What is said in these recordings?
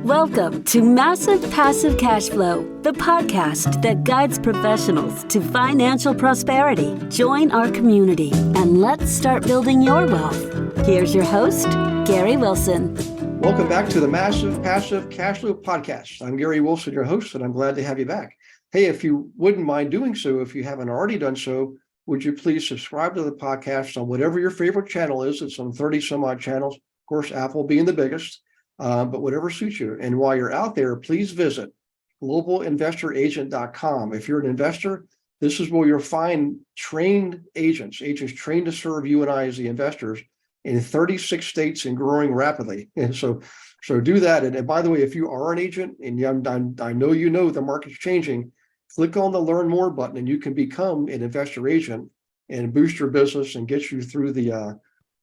Welcome to Massive Passive Cash Flow, the podcast that guides professionals to financial prosperity. Join our community and let's start building your wealth. Here's your host, Gary Wilson. Welcome back to the Massive Passive Cash Flow podcast. I'm Gary Wilson, your host, and I'm glad to have you back. Hey, if you wouldn't mind doing so, if you haven't already done so, would you please subscribe to the podcast on whatever your favorite channel is? It's on 30 some odd channels, of course, Apple being the biggest. But whatever suits you. And while you're out there, please visit globalinvestoragent.com. If you're an investor, this is where you'll find trained agents trained to serve you and I as the investors in 36 states and growing rapidly. And so do that. And by the way, if you are an agent and I know you know the market's changing, click on the Learn More button and you can become an investor agent and boost your business and get you through the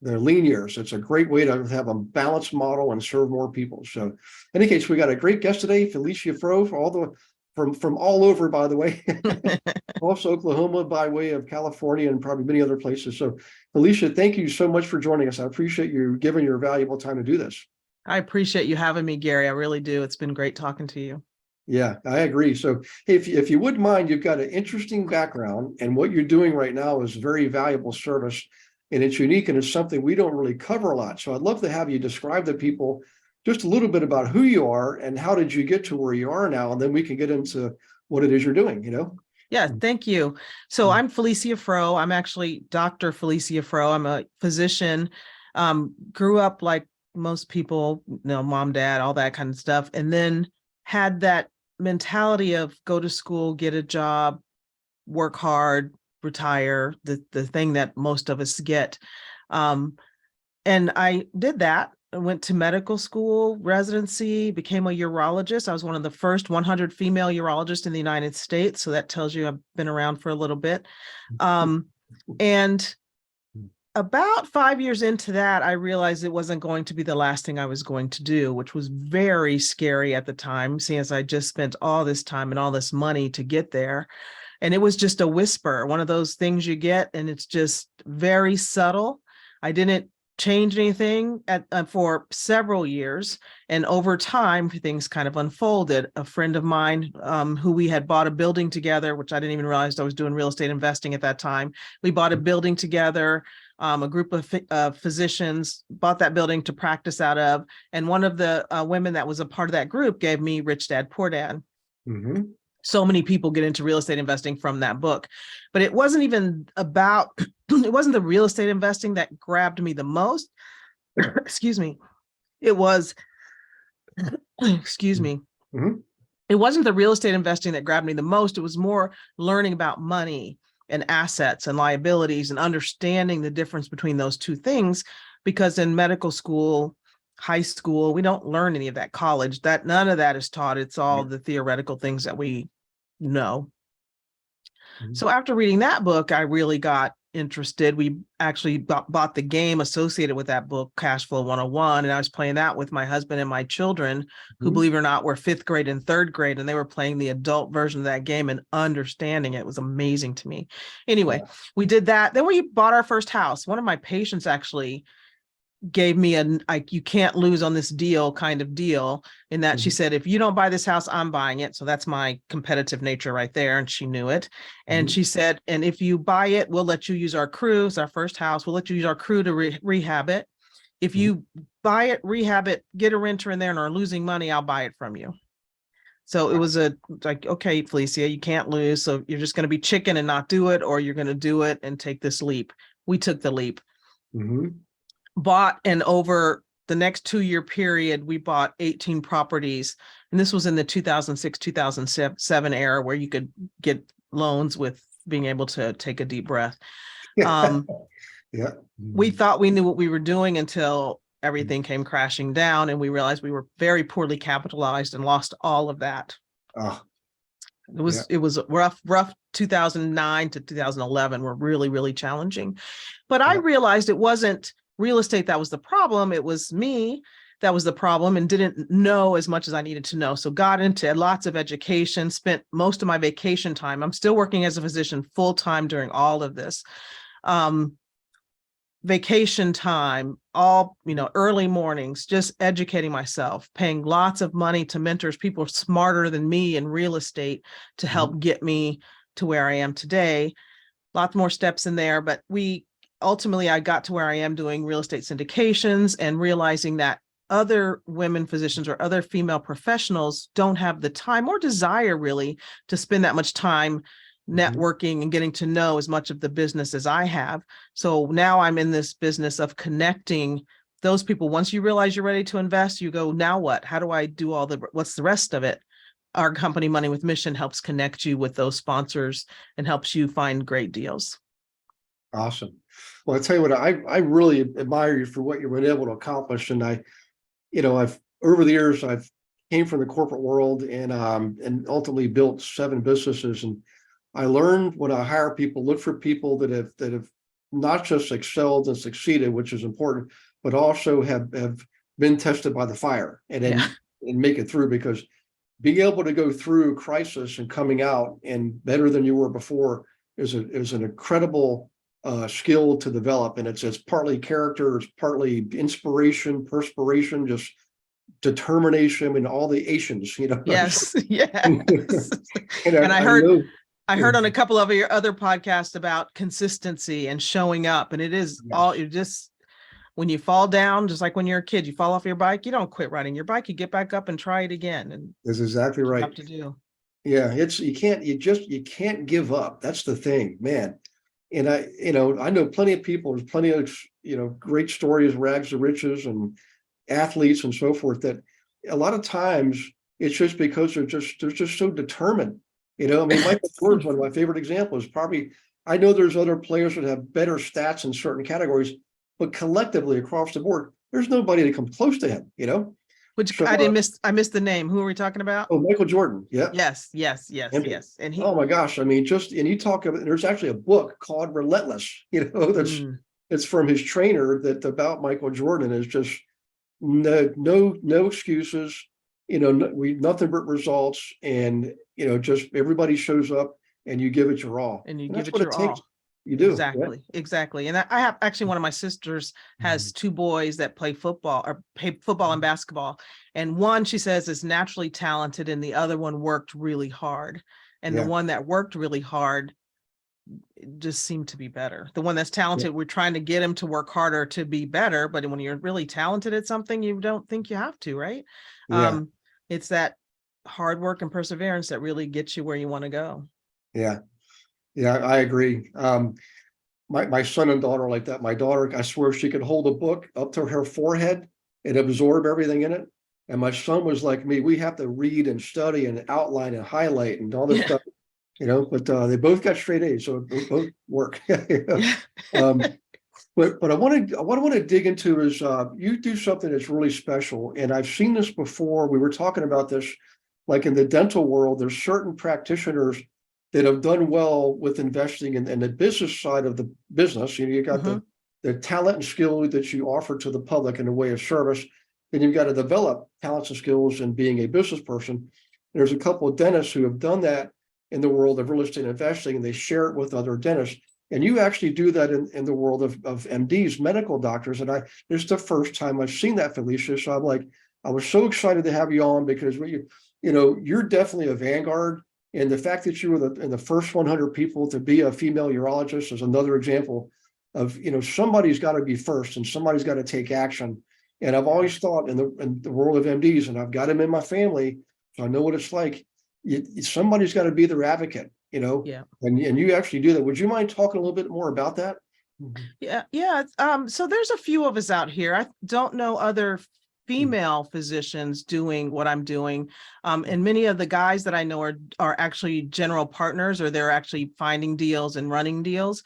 lean years. It's a great way to have a balanced model and serve more people. So in any case, we got a great guest today, Felecia Froe, from all over, by the way, also Oklahoma by way of California and probably many other places. So Felicia, thank you so much for joining us. I appreciate you giving your valuable time to do this. I appreciate you having me, Gary. I really do. It's been great talking to you. Yeah, I agree. So if you wouldn't mind, you've got an interesting background and what you're doing right now is very valuable service. And it's unique and it's something we don't really cover a lot. So I'd love to have you describe to people just a little bit about who you are and how did you get to where you are now? And then we can get into what it is you're doing, Yeah, thank you. So I'm Felecia Froe. I'm actually Dr. Felecia Froe. I'm a physician, grew up like most people, mom, dad, all that kind of stuff. And then had that mentality of go to school, get a job, work hard, retire, the thing that most of us get. And I did that. I went to medical school, residency, became a urologist. I was one of the first 100 female urologists in the United States. So that tells you I've been around for a little bit. And about 5 years into that, I realized it wasn't going to be the last thing I was going to do, which was very scary at the time, seeing as I just spent all this time and all this money to get there. And it was just a whisper, one of those things you get, and it's just very subtle. I didn't change anything for several years. And over time, things kind of unfolded. A friend of mine who we had bought a building together, which I didn't even realize I was doing real estate investing at that time. We bought a building together. A group of physicians bought that building to practice out of. And one of the women that was a part of that group gave me Rich Dad, Poor Dad. Mm-hmm. So many people get into real estate investing from that book, but it wasn't even about, it wasn't the real estate investing that grabbed me the most. Excuse me. It was, excuse me. Mm-hmm. It wasn't the real estate investing that grabbed me the most. It was more learning about money and assets and liabilities and understanding the difference between those two things, because in medical school, high school, we don't learn any of that. College, that none of that is taught. It's all the theoretical things that we know. Mm-hmm. So after reading that book, I really got interested. We actually bought the game associated with that book, Cash Flow 101. And I was playing that with my husband and my children, who, believe it or not, were 5th grade and 3rd grade. And they were playing the adult version of that game and understanding it. It was amazing to me. Anyway, we did that. Then we bought our first house. One of my patients actually gave me you can't lose on this deal kind of deal, in that she said, if you don't buy this house, I'm buying it. So that's my competitive nature right there. And she knew it. And she said, and if you buy it, we'll let you use our crew. It's our first house. We'll let you use our crew to rehab it. If you buy it, rehab it, get a renter in there and are losing money, I'll buy it from you. So it was okay, Felicia, you can't lose. So you're just going to be chicken and not do it, or you're going to do it and take this leap. We took the leap. Mm-hmm. Bought, and over the next 2-year period, we bought 18 properties. And this was in the 2006, 2007 era, where you could get loans with being able to take a deep breath. We thought we knew what we were doing until everything came crashing down, and we realized we were very poorly capitalized and lost all of that. It was rough 2009 to 2011 were really, really challenging. But I realized it wasn't real estate that was the problem. It was me that was the problem, and didn't know as much as I needed to know. So got into lots of education, spent most of my vacation time. I'm still working as a physician full time during all of this. vacation time, all, early mornings, just educating myself, paying lots of money to mentors, people smarter than me in real estate to help get me to where I am today. Lots more steps in there, but ultimately I got to where I am doing real estate syndications and realizing that other women physicians or other female professionals don't have the time or desire really to spend that much time networking and getting to know as much of the business as I have. So now I'm in this business of connecting those people. Once you realize you're ready to invest, you go, now what? How do I do what's the rest of it? Our company, Money with Mission, helps connect you with those sponsors and helps you find great deals. Awesome. Well, I'll tell you what, I really admire you for what you've been able to accomplish. And I've over the years, I've came from the corporate world and ultimately built 7 businesses. And I learned when I hire people, look for people that have not just excelled and succeeded, which is important, but also have been tested by the fire and make it through, because being able to go through crisis and coming out and better than you were before is an incredible skill to develop. And it's partly character, it's partly inspiration, perspiration, just determination, and all the Asians, Yes. Yes. And I heard on a couple of your other podcasts about consistency and showing up. And it is when you fall down, just like when you're a kid, you fall off your bike, you don't quit riding your bike, you get back up and try it again. And that's exactly right. You have to do. Yeah, you can't give up. That's the thing, man. And I know plenty of people, there's plenty of, great stories, rags to riches and athletes and so forth, that a lot of times it's just because they're just so determined. Michael Jordan's one of my favorite examples. Probably, I know there's other players that have better stats in certain categories, but collectively across the board, there's nobody to come close to him, Which so, I missed the name. Who are we talking about? Oh, Michael Jordan. Yeah. Yes. And oh my gosh. I mean, and you talk about, there's actually a book called Relentless, it's from his trainer about Michael Jordan is just no excuses, nothing but results. And, just everybody shows up and you give it your all. And you give it your all. You do. Exactly. And I have actually, one of my sisters has 2 boys that play football and basketball. And one, she says, is naturally talented, and the other one worked really hard. And the one that worked really hard just seemed to be better. The one that's talented, we're trying to get him to work harder to be better. But when you're really talented at something, you don't think you have to, right? Yeah. It's that hard work and perseverance that really gets you where you want to go. Yeah. Yeah, I agree. My son and daughter like that. My daughter, I swear she could hold a book up to her forehead and absorb everything in it. And my son was like me. We have to read and study and outline and highlight and all this stuff, but they both got straight A's, so it both work. But what I want to dig into is you do something that's really special. And I've seen this before. We were talking about this, like in the dental world, there's certain practitioners that have done well with investing in the business side of the business. You got the talent and skill that you offer to the public in a way of service. Then you've got to develop talents and skills in being a business person. There's a couple of dentists who have done that in the world of real estate investing, and they share it with other dentists. And you actually do that in the world of MDs, medical doctors. And this is the first time I've seen that, Felicia. So I was so excited to have you on, because you're definitely a vanguard. And the fact that you were in the first 100 people to be a female urologist is another example of, somebody's got to be first and somebody's got to take action. And I've always thought in the world of MDs, and I've got them in my family, so I know what it's like. Somebody's got to be their advocate, Yeah. And you actually do that. Would you mind talking a little bit more about that? Yeah. So there's a few of us out here. I don't know other female physicians doing what I'm doing. And many of the guys that I know are actually general partners, or they're actually finding deals and running deals.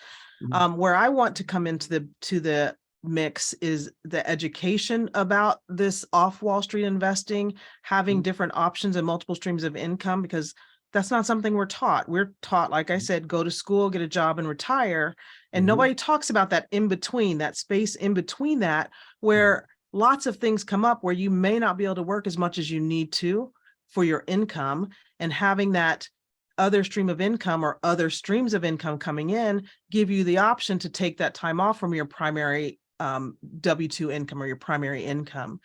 Where I want to come into the mix is the education about this off Wall Street investing, having different options and multiple streams of income, because that's not something we're taught. We're taught, like I said, go to school, get a job, and retire. And nobody talks about that in between, that space in between that, where lots of things come up where you may not be able to work as much as you need to for your income, and having that other stream of income or other streams of income coming in give you the option to take that time off from your primary W-2 income or your primary income.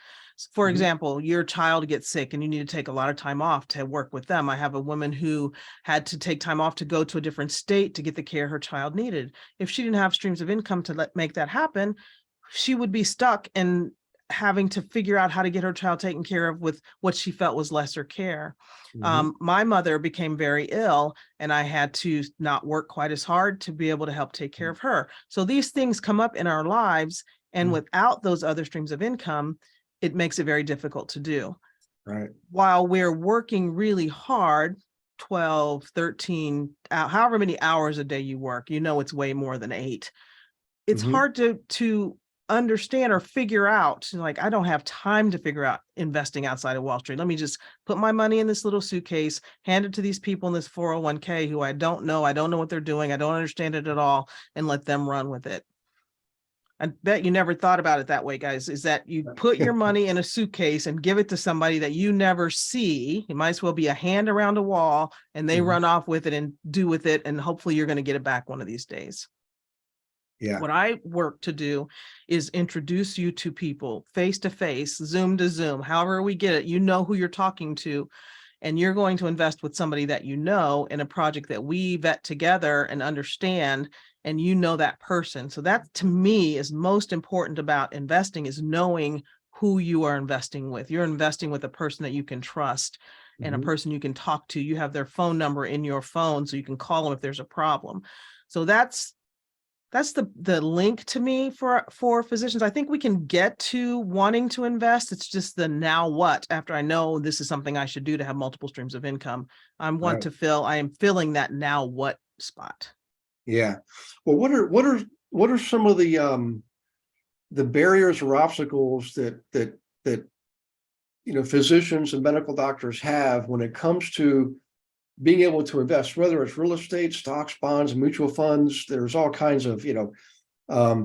For example, your child gets sick and you need to take a lot of time off to work with them. I have a woman who had to take time off to go to a different state to get the care her child needed. If she didn't have streams of income to make that happen, she would be stuck in having to figure out how to get her child taken care of with what she felt was lesser care. My mother became very ill and I had to not work quite as hard to be able to help take care of her. So these things come up in our lives, and without those other streams of income, it makes it very difficult to do. Right. While we're working really hard, 12, 13, however many hours a day you work, it's way more than 8. It's hard to understand or figure out, like, I don't have time to figure out investing outside of Wall Street. Let me just put my money in this little suitcase, hand it to these people in this 401k who I don't know what they're doing. I don't understand it at all, and let them run with it. I bet you never thought about it that way, guys, is that you put your money in a suitcase and give it to somebody that you never see. It might as well be a hand around a wall, and they run off with it and do with it. And hopefully you're going to get it back one of these days. Yeah. What I work to do is introduce you to people face to face, Zoom to Zoom, however we get it. You know who you're talking to, and you're going to invest with somebody that you know in a project that we vet together and understand, and that person. So that, to me, is most important about investing, is knowing who you are investing with. You're investing with a person that you can trust and a person you can talk to. You have their phone number in your phone, so you can call them if there's a problem. So that's the link to me for physicians. I think we can get to wanting to invest. It's just the now what, after I know this is something I should do to have multiple streams of income. I am filling that now what spot. Yeah. Well, what are some of the barriers or obstacles that physicians and medical doctors have when it comes to being able to invest, whether it's real estate, stocks, bonds, mutual funds? There's all kinds of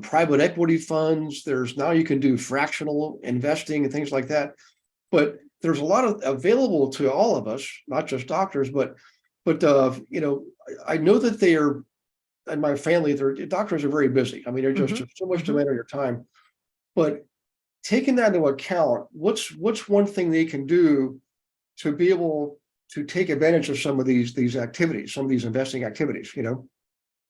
private equity funds. Now you can do fractional investing and things like that. But there's a lot of available to all of us, not just doctors, but I know that they are. And my family, their doctors are very busy. I mean, they're just so much demand on your time. But taking that into account, what's one thing they can do to be able to take advantage of some of these activities, some of these investing activities?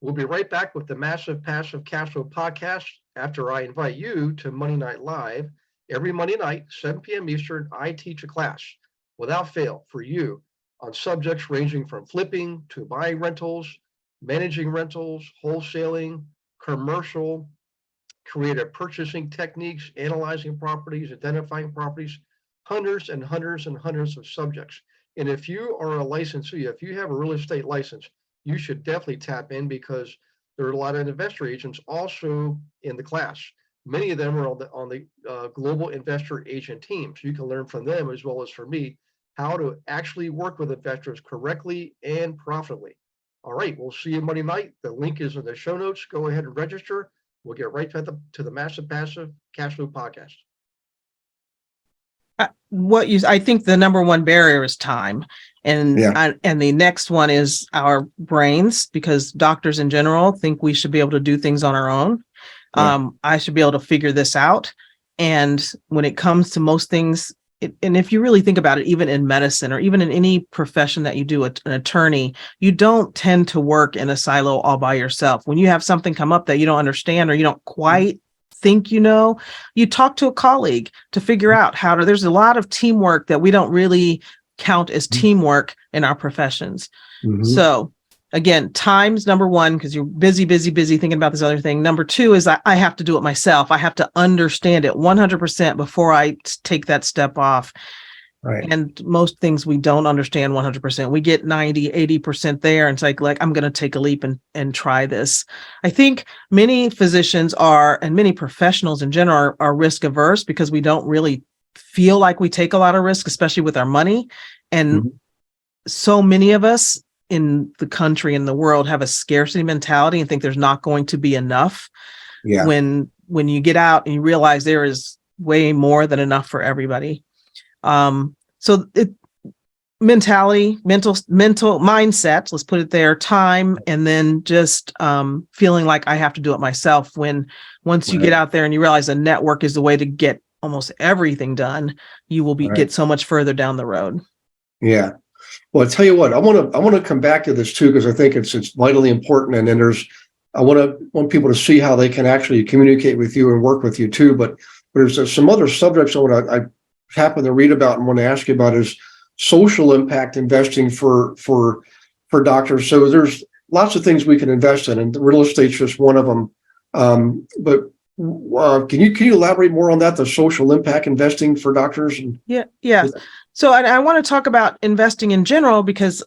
We'll be right back with the Massive Passive Cash Flow podcast after I invite you to Monday Night Live. Every Monday night, 7 p.m. Eastern, I teach a class without fail for you on subjects ranging from flipping to buying rentals, managing rentals, wholesaling, commercial, creative purchasing techniques, analyzing properties, identifying properties, hundreds and hundreds and hundreds of subjects. And if you are a licensee, if you have a real estate license, you should definitely tap in, because there are a lot of investor agents also in the class. Many of them are on the global investor agent team. So you can learn from them, as well as from me, how to actually work with investors correctly and profitably. All right, we'll see you Monday night. The link is in the show notes. Go ahead and register. We'll get right to the Massive Passive Cash Flow podcast. I think the number one barrier is time, and the next one is our brains, because doctors in general think we should be able to do things on our own. I should be able to figure this out. And when it comes to most things, and if you really think about it, even in medicine or even in any profession that you do, an attorney, you don't tend to work in a silo all by yourself. When you have something come up that you don't understand or you don't quite think you talk to a colleague to figure out there's a lot of teamwork that we don't really count as teamwork in our professions. So again, time's number one, because you're busy thinking about this other thing. Number two is I have to do it myself. I have to understand it 100% before I take that step off. Right. And most things we don't understand 100%. We get 90, 80% there. And it's like, I'm going to take a leap and try this. I think many physicians and many professionals in general are risk averse, because we don't really feel like we take a lot of risk, especially with our money. And so many of us in the country and the world have a scarcity mentality and think there's not going to be enough. When you get out and you realize there is way more than enough for everybody. So mentality, mental mindset, let's put it there, time, and then just feeling like I have to do it myself. Once you get out there and you realize a network is the way to get almost everything done, you will get so much further down the road. Yeah. Well, I'll tell you what, I want to come back to this too, because I think it's vitally important. And then I want people to see how they can actually communicate with you and work with you too. But there's some other subjects I happen to read about and want to ask you about is social impact investing for doctors. So there's lots of things we can invest in, and real estate's just one of them. But can you elaborate more on that? The social impact investing for doctors? Yeah. So I want to talk about investing in general, because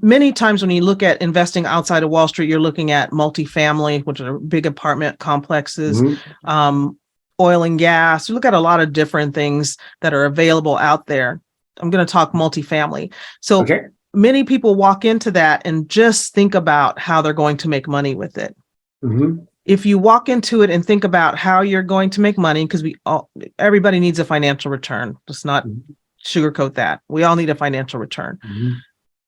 many times when you look at investing outside of Wall Street, you're looking at multifamily, which are big apartment complexes, oil and gas. You look at a lot of different things that are available out there. I'm going to talk multifamily. So many people walk into that and just think about how they're going to make money with it. If you walk into it and think about how you're going to make money, because everybody needs a financial return. Let's not sugarcoat that. We all need a financial return.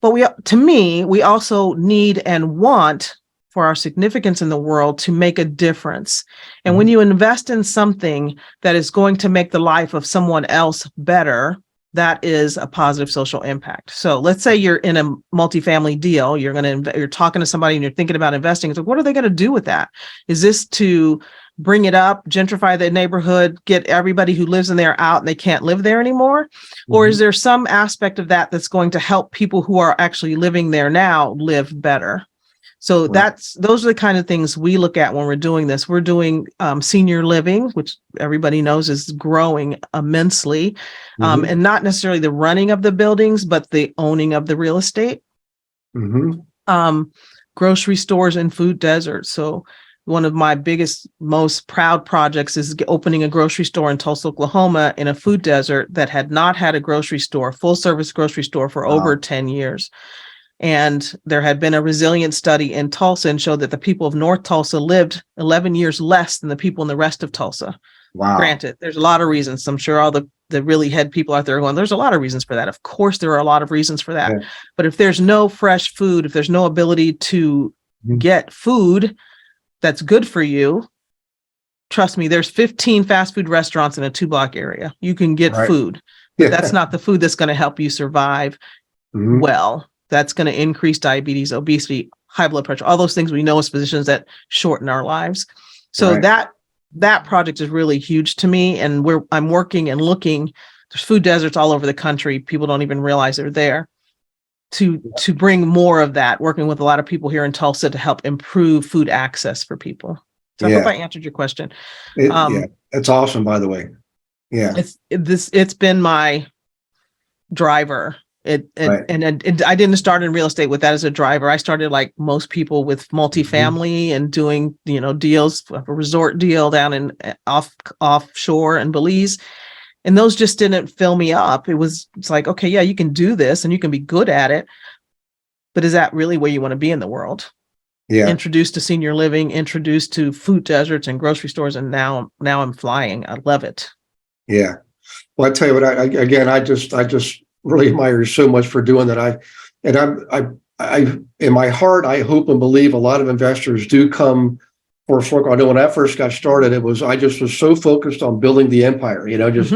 But we also need and want for our significance in the world to make a difference. And when you invest in something that is going to make the life of someone else better, that is a positive social impact. So let's say you're in a multifamily deal, you're talking to somebody and you're thinking about investing. It's like, what are they going to do with that? Is this to bring it up, gentrify the neighborhood, get everybody who lives in there out and they can't live there anymore? Or is there some aspect of that that's going to help people who are actually living there now live better? So those are the kind of things we look at when we're doing this. We're doing senior living, which everybody knows is growing immensely, and not necessarily the running of the buildings, but the owning of the real estate. Grocery stores and food deserts. So one of my biggest, most proud projects is opening a grocery store in Tulsa, Oklahoma, in a food desert that had not had a grocery store, full service grocery store, for over 10 years. And there had been a resilience study in Tulsa and showed that the people of North Tulsa lived 11 years less than the people in the rest of Tulsa. Wow. Granted, there's a lot of reasons. I'm sure all the really head people out there are going, there's a lot of reasons for that. Of course, there are a lot of reasons for that. Yeah. But if there's no fresh food, if there's no ability to get food that's good for you, trust me, there's 15 fast food restaurants in a 2-block area. You can get food. But that's not the food that's going to help you survive well. That's going to increase diabetes, obesity, high blood pressure, all those things we know as physicians that shorten our lives. So that project is really huge to me. And I'm working and looking, there's food deserts all over the country. People don't even realize they're there, to bring more of that, working with a lot of people here in Tulsa to help improve food access for people. So I hope I answered your question. That's awesome, by the way. Yeah. It's been my driver. And I didn't start in real estate with that as a driver. I started like most people with multifamily and doing, deals, a resort deal down in offshore in Belize. And those just didn't fill me up. It's like, okay, yeah, you can do this and you can be good at it, but is that really where you want to be in the world? Yeah. Introduced to senior living, introduced to food deserts and grocery stores. And now I'm flying. I love it. Yeah. Well, I tell you what, I just really admire you so much for doing that. I in my heart, I hope and believe a lot of investors do come for a circle. I know when I first got started, I just was so focused on building the empire, just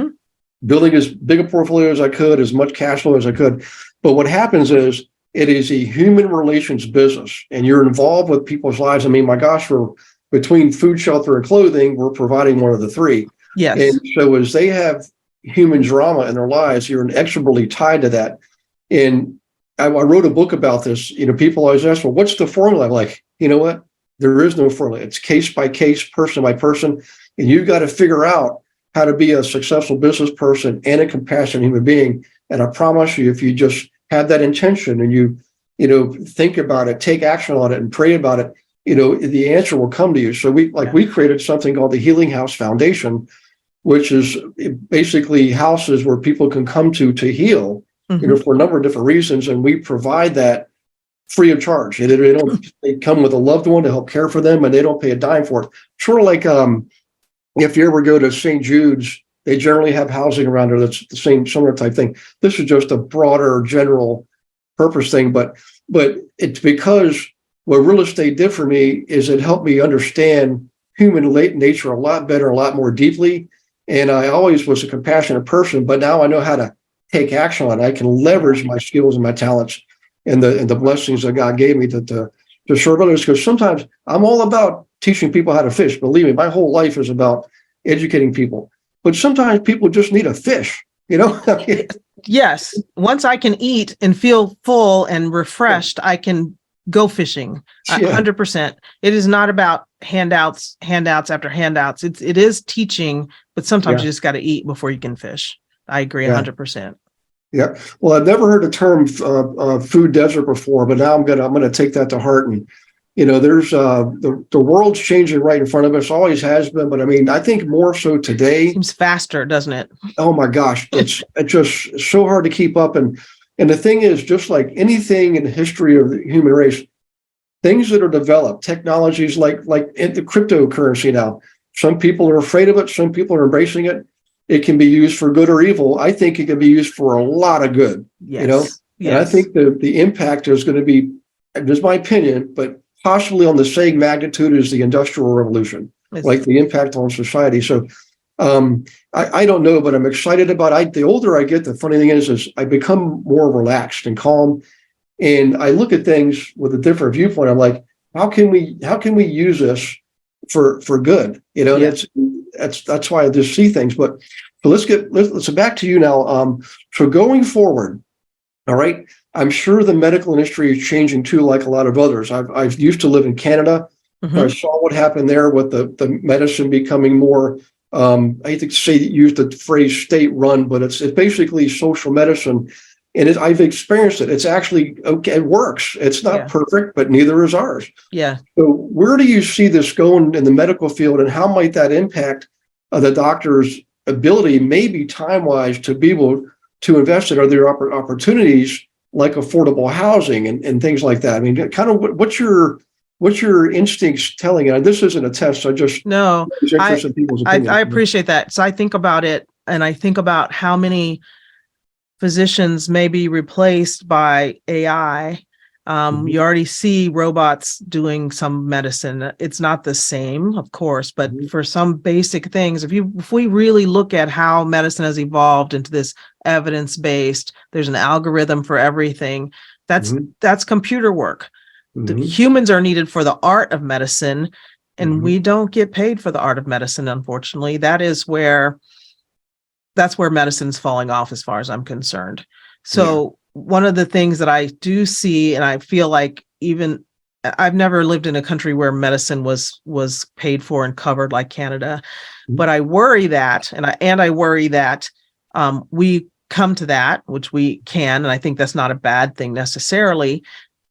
building as big a portfolio as I could, as much cash flow as I could. But what happens is it is a human relations business, and you're involved with people's lives. I mean, my gosh, between food, shelter, and clothing, we're providing one of the three. Yes. And so as they have human drama in their lives, you're inexorably tied to that. And I wrote a book about this. People always ask, well, what's the formula? I'm like, you know what? There is no formula. It's case by case, person by person. And you've got to figure out how to be a successful business person and a compassionate human being. And I promise you, if you just have that intention and you think about it, take action on it and pray about it, the answer will come to you. So we created something called the Healing House Foundation, which is basically houses where people can come to heal, for a number of different reasons. And we provide that free of charge. They come with a loved one to help care for them, and they don't pay a dime for it. Sort of like if you ever go to St. Jude's They generally have housing around there that's the same similar type thing. This is just a broader general purpose thing, but it's because what real estate did for me is it helped me understand human nature a lot better, a lot more deeply. And I always was a compassionate person, but now I know how to take action on it. I can leverage my skills and my talents and the blessings that God gave me to serve others. Because sometimes I'm all about teaching people how to fish. Believe me, my whole life is about educating people. But sometimes people just need a fish, you know? Yes. Once I can eat and feel full and refreshed, I can go fishing. Yeah. 100%. It is not about handouts after handouts. It is teaching, but sometimes you just got to eat before you can fish. I agree 100%. Yeah. Well, I've never heard the term food desert before, but now I'm gonna take that to heart. And there's the world's changing right in front of us. Always has been, but I mean, I think more so today. Seems faster, doesn't it? Oh my gosh, it's just so hard to keep up. And the thing is, just like anything in the history of the human race, things that are developed, technologies like in the cryptocurrency now. Some people are afraid of it. Some people are embracing it. It can be used for good or evil. I think it can be used for a lot of good. Yes. And I think the impact is going to be, this is my opinion, but possibly on the same magnitude as the Industrial Revolution, like the impact on society. So I don't know, but I'm excited about it. The older I get, the funny thing is I become more relaxed and calm. And I look at things with a different viewpoint. I'm like, how can we use this for good? That's why I just see things. But let's get back to you now. So going forward, all right, I'm sure the medical industry is changing too, like a lot of others. I've used to live in Canada. Mm-hmm. I saw what happened there with the medicine becoming more. I hate to use the phrase state run, but it's basically social medicine. And I've experienced it. It's actually okay. It works. It's not perfect, but neither is ours. Yeah. So where do you see this going in the medical field, and how might that impact the doctor's ability, maybe time-wise, to be able to invest in other opportunities like affordable housing and things like that? I mean, kind of what's your instincts telling you? And this isn't a test. I just interested in people's opinions. I appreciate that. So I think about it, and I think about how many physicians may be replaced by AI. You already see robots doing some medicine. It's not the same, of course, but for some basic things, if we really look at how medicine has evolved into this evidence-based, there's an algorithm for everything. That's computer work. The humans are needed for the art of medicine, and we don't get paid for the art of medicine, unfortunately. That's where medicine's falling off as far as I'm concerned. So one of the things that I do see, and I feel like even I've never lived in a country where medicine was paid for and covered like Canada, but I worry that, and I worry that we come to that, which we can, and I think that's not a bad thing necessarily.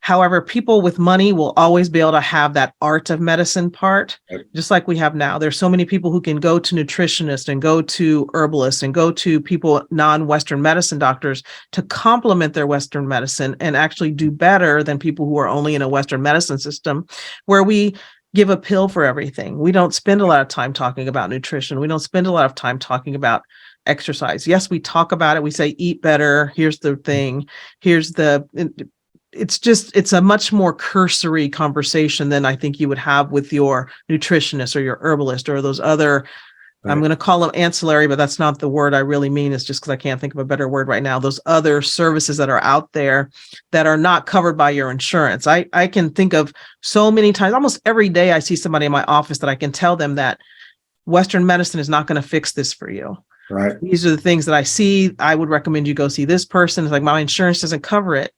However, people with money will always be able to have that art of medicine part, just like we have now. There's so many people who can go to nutritionists and go to herbalists and go to people, non-Western medicine doctors, to complement their Western medicine and actually do better than people who are only in a Western medicine system, where we give a pill for everything. We don't spend a lot of time talking about nutrition. We don't spend a lot of time talking about exercise. Yes, we talk about it. We say, eat better. Here's the thing. It's a much more cursory conversation than I think you would have with your nutritionist or your herbalist or those other, I'm going to call them ancillary, but that's not the word I really mean. It's just because I can't think of a better word right now. Those other services that are out there that are not covered by your insurance. I can think of so many times, almost every day I see somebody in my office that I can tell them that Western medicine is not going to fix this for you. Right. These are the things that I see. I would recommend you go see this person. It's like, my insurance doesn't cover it.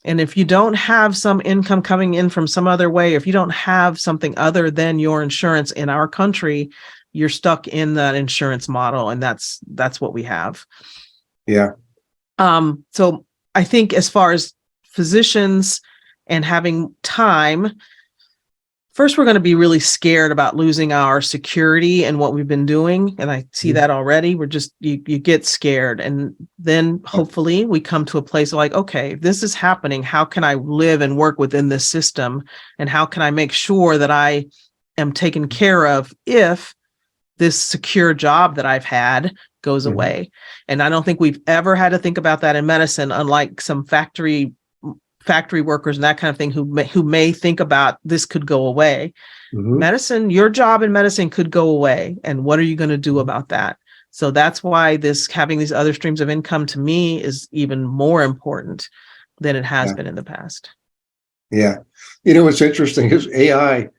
And if you don't have some income coming in from some other way, if you don't have something other than your insurance in our country, you're stuck in that insurance model. And that's what we have. Yeah. So I think as far as physicians and having time, first, we're going to be really scared about losing our security and what we've been doing. And I see that already. We're just, you get scared. And then hopefully we come to a place of like, okay, if this is happening, how can I live and work within this system? And how can I make sure that I am taken care of if this secure job that I've had goes away. And I don't think we've ever had to think about that in medicine, unlike some factory workers and that kind of thing who may think about this could go away. Medicine, your job in medicine could go away. And what are you going to do about that? So that's why having these other streams of income to me is even more important than it has been in the past. Yeah. What's interesting is AI.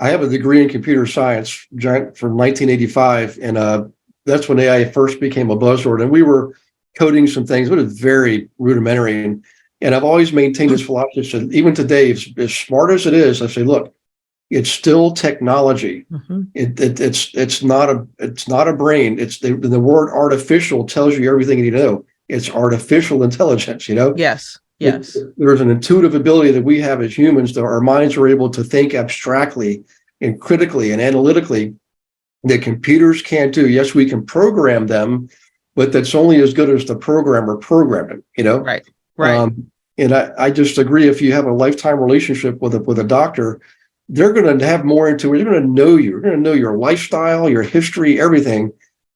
I have a degree in computer science from 1985, and that's when AI first became a buzzword. And we were coding some things, but it's very rudimentary. And I've always maintained this philosophy. So even today, as smart as it is, I say, look, it's still technology. It's not a brain. It's the word artificial tells you everything you need to know. It's artificial intelligence. Yes. There's an intuitive ability that we have as humans that our minds are able to think abstractly and critically and analytically that computers can't do. Yes, we can program them, but that's only as good as the programmer programming, Right. And I just agree. If you have a lifetime relationship with a doctor, they're going to have more into it. They're going to know you. They're going to know your lifestyle, your history, everything.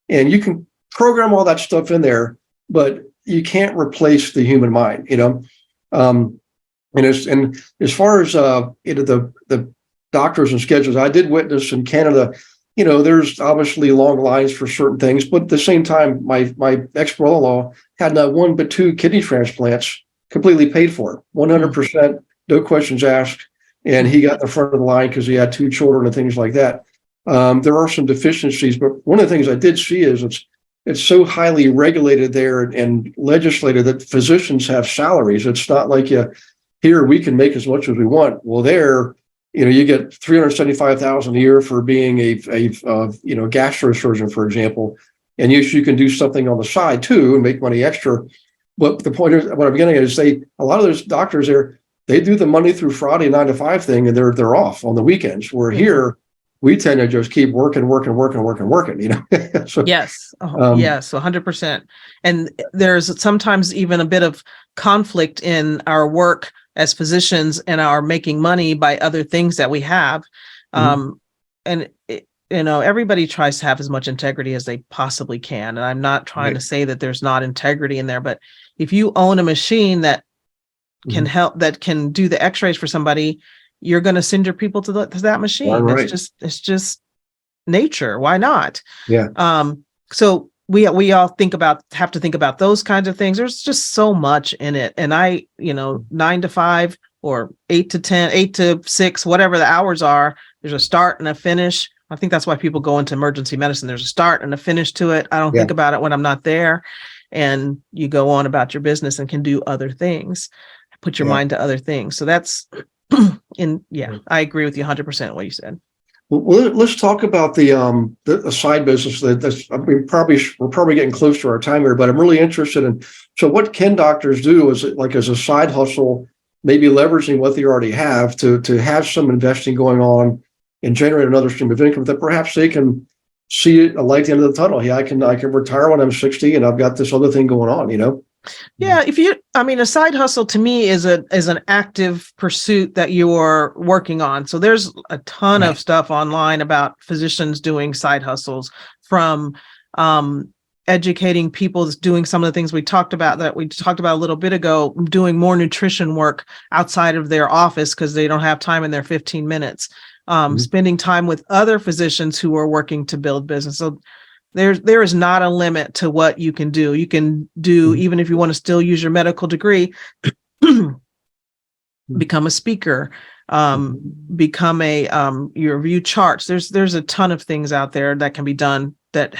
And you can program all that stuff in there, but you can't replace the human mind, and as far as the doctors and schedules, I did witness in Canada, there's obviously long lines for certain things, but at the same time, my ex-brother-in-law had not one but two kidney transplants completely paid for, 100%, no questions asked, and he got in the front of the line because he had two children and things like that. There are some deficiencies, but one of the things I did see is it's so highly regulated there and legislated that physicians have salaries. It's not like here we can make as much as we want. Well, there, you get $375,000 a year for being a gastrosurgeon, for example, and you can do something on the side too and make money extra. But the point is, what I'm getting at is a lot of those doctors there, they do the Monday through Friday 9 to 5 thing, and they're off on the weekends. Where here, we tend to just keep working. So, yes. Yes. 100%. And there's sometimes even a bit of conflict in our work as physicians and our making money by other things that we have. And everybody tries to have as much integrity as they possibly can. And I'm not trying to say that there's not integrity in there, but if you own a machine that can help, that can do the x-rays for somebody, you're going to send your people to that machine. Right. It's just nature. Why not? Yeah. So we all have to think about those kinds of things. There's just so much in it. And 9 to 5 or 8 to 10, 8 to 6, whatever the hours are, there's a start and a finish. I think that's why people go into emergency medicine. There's a start and a finish to it. I don't think about it when I'm not there. And you go on about your business and can do other things, put your mind to other things. So that's I agree with you 100% what you said. Well, let's talk about the side business. We're probably getting close to our time here, but I'm really interested in. So, what can doctors do as a side hustle, maybe leveraging what they already have to have some investing going on and generate another stream of income that perhaps they can see a light at the end of the tunnel. Yeah, I can retire when I'm 60, and I've got this other thing going on. Yeah, a side hustle to me is an active pursuit that you are working on. So there's a ton of stuff online about physicians doing side hustles, from educating people doing some of the things we talked about a little bit ago, doing more nutrition work outside of their office because they don't have time in their 15 minutes, spending time with other physicians who are working to build business. So there is not a limit to what you can do. You can do, even if you want to still use your medical degree, become a speaker, become you review charts. There's a ton of things out there that can be done that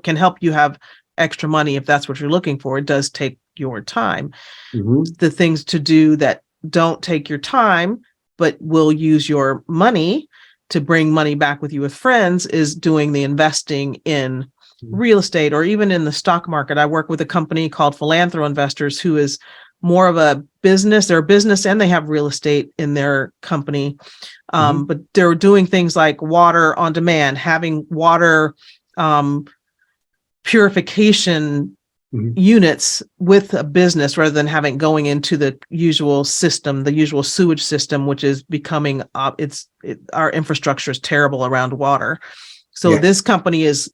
can help you have extra money if that's what you're looking for. It does take your time. The things to do that don't take your time but will use your money to bring money back with you with friends is doing the investing in real estate or even in the stock market. I work with a company called Felecia Froe, who is more of a business. They're a business and they have real estate in their company. But they're doing things like water on demand, having water purification units with a business rather than going into the usual system, the usual sewage system, which is becoming our infrastructure is terrible around water. So Yeah. this company is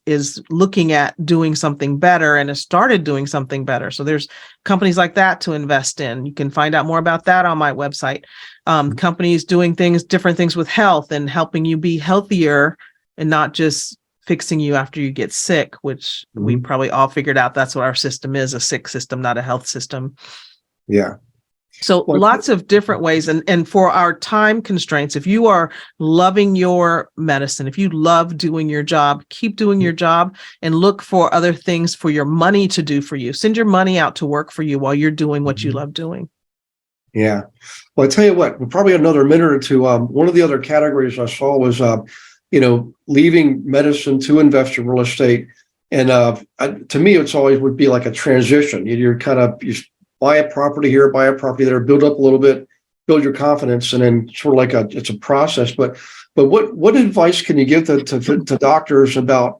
looking at doing something better and has started doing something better. So there's companies like that to invest in. You can find out more about that on my website. Companies doing different things with health and helping you be healthier and not just fixing you after you get sick, which we probably all figured out that's what our system is, a sick system, not a health system. Yeah. So lots of different ways. And for our time constraints, if you are loving your medicine, if you love doing your job, keep doing your job and look for other things for your money to do for you. Send your money out to work for you while you're doing what you love doing. Yeah. Well, I tell you what, we'll probably have another minute or two. One of the other categories I saw was, leaving medicine to investor real estate. And to me, it's always would be like a transition. You buy a property here, buy a property there, build up a little bit, build your confidence, and then sort of like it's a process. But what advice can you give to doctors about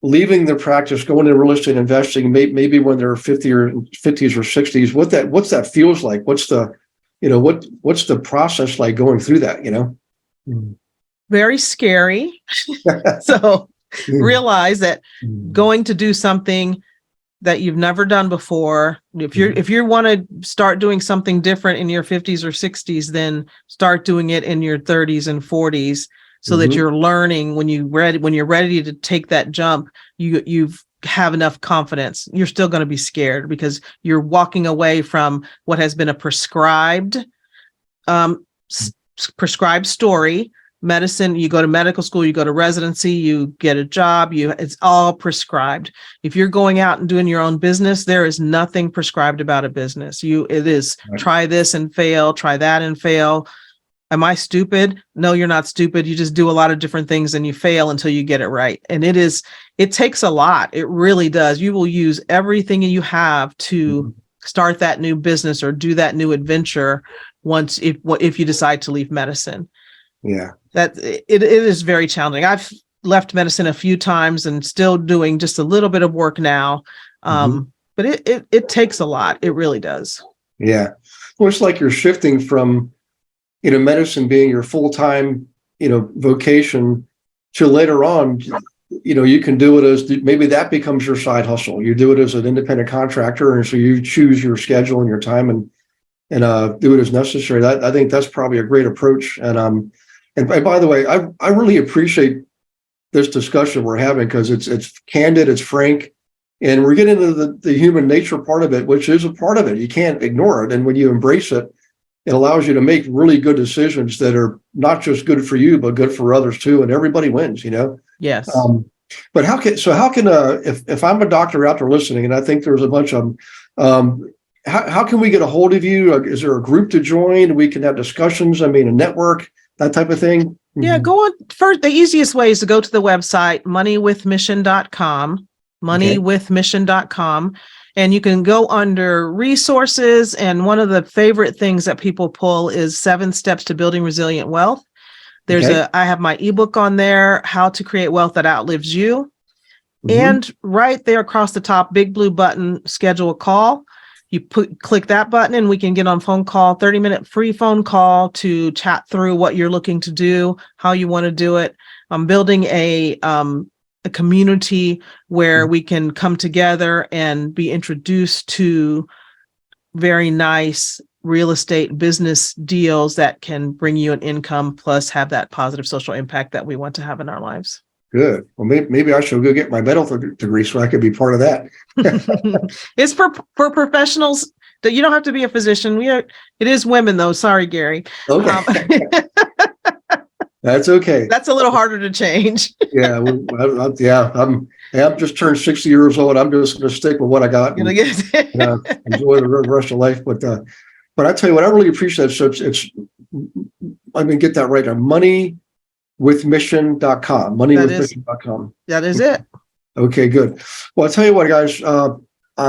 leaving their practice, going into real estate investing, maybe when they're 50 or 50s or 60s? What's that feels like? What's the process like going through that? Very scary. So realize that going to do something that you've never done before. If you want to start doing something different in your 50s or 60s, then start doing it in your 30s and 40s so that you're learning when you're ready to take that jump, you have enough confidence. You're still going to be scared because you're walking away from what has been a prescribed story. Medicine, you go to medical school, you go to residency, you get a job, it's all prescribed. If you're going out and doing your own business, there is nothing prescribed about a business. It is try this and fail, try that and fail. Am I stupid? No, you're not stupid. You just do a lot of different things and you fail until you get it right. And it takes a lot. It really does. You will use everything you have to start that new business or do that new adventure if you decide to leave medicine. Yeah. That it is very challenging. I've left medicine a few times and still doing just a little bit of work now. But it takes a lot. It really does. Yeah. Well, it's like you're shifting from, medicine being your full-time, vocation to later on, you can do it as maybe that becomes your side hustle. You do it as an independent contractor. And so you choose your schedule and your time and do it as necessary. I think that's probably a great approach. And by the way, I really appreciate this discussion we're having because it's candid, it's frank, and we're getting into the human nature part of it, which is a part of it. You can't ignore it. And when you embrace it, it allows you to make really good decisions that are not just good for you, but good for others too. And everybody wins, Yes. But how can if I'm a doctor out there listening, and I think there's a bunch of them, how can we get a hold of you? Is there a group to join? We can have discussions. A network, that type of thing. Yeah, go on. First, the easiest way is to go to the website, moneywithmission.com, moneywithmission.com. And you can go under resources. And one of the favorite things that people pull is 7 Steps to Building Resilient Wealth. I have my ebook on there, How to Create Wealth That Outlives You. And right there across the top, big blue button, schedule a call. You click that button and we can get on phone call, 30-minute free phone call to chat through what you're looking to do, how you want to do it. I'm building a community where we can come together and be introduced to very nice real estate business deals that can bring you an income plus have that positive social impact that we want to have in our lives. Good. Well, maybe I should go get my medical degree so I could be part of that. It's for professionals. That you don't have to be a physician. It is women though. Sorry, Gary. Okay. That's okay. That's a little harder to change. Yeah. I'm just turned 60 years old. I'm just going to stick with what I got and enjoy the rest of life. But I tell you what, I really appreciate it. So get that right. Moneywithmission.com. Moneywithmission.com. That is it. Okay, good. Well, I'll tell you what, guys, I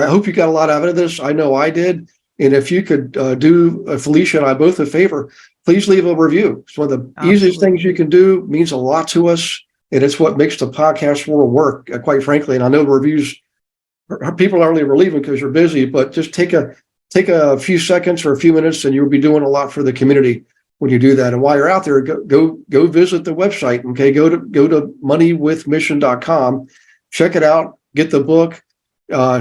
hope you got a lot out of this. I know I did. And if you could do Felicia and I both a favor, please leave a review. It's one of the easiest things you can do. It means a lot to us. And it's what makes the podcast world work, quite frankly. And I know reviews, people aren't really leaving because you're busy, but just take a few seconds or a few minutes and you'll be doing a lot for the community. when you do that. And while you're out there, go visit the website. Okay, go to moneywithmission.com, check it out, get the book,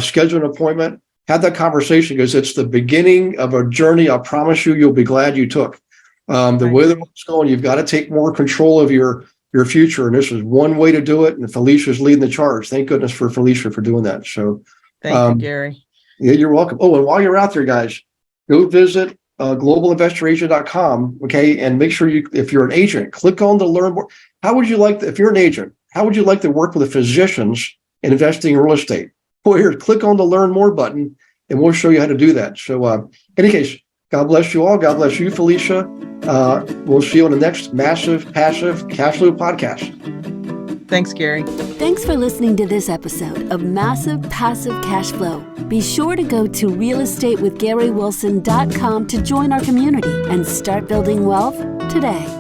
schedule an appointment, have that conversation, because it's the beginning of a journey. I promise you, you'll be glad you took. The way the world's going, you've got to take more control of your future, and this is one way to do it. And Felicia's leading the charge. Thank goodness for Felicia for doing that. So, thank you, Gary. Yeah, you're welcome. Oh, and while you're out there, guys, go visit globalinvestoragent.com. Okay, and make sure if you're an agent, click on the learn more. How would you like if you're an agent? How would you like to work with the physicians in investing in real estate? Well, here, click on the learn more button, and we'll show you how to do that. So, in any case, God bless you all. God bless you, Felicia. We'll see you on the next Massive Passive Cash Flow podcast. Thanks, Gary. Thanks for listening to this episode of Massive Passive Cash Flow. Be sure to go to realestatewithgarywilson.com to join our community and start building wealth today.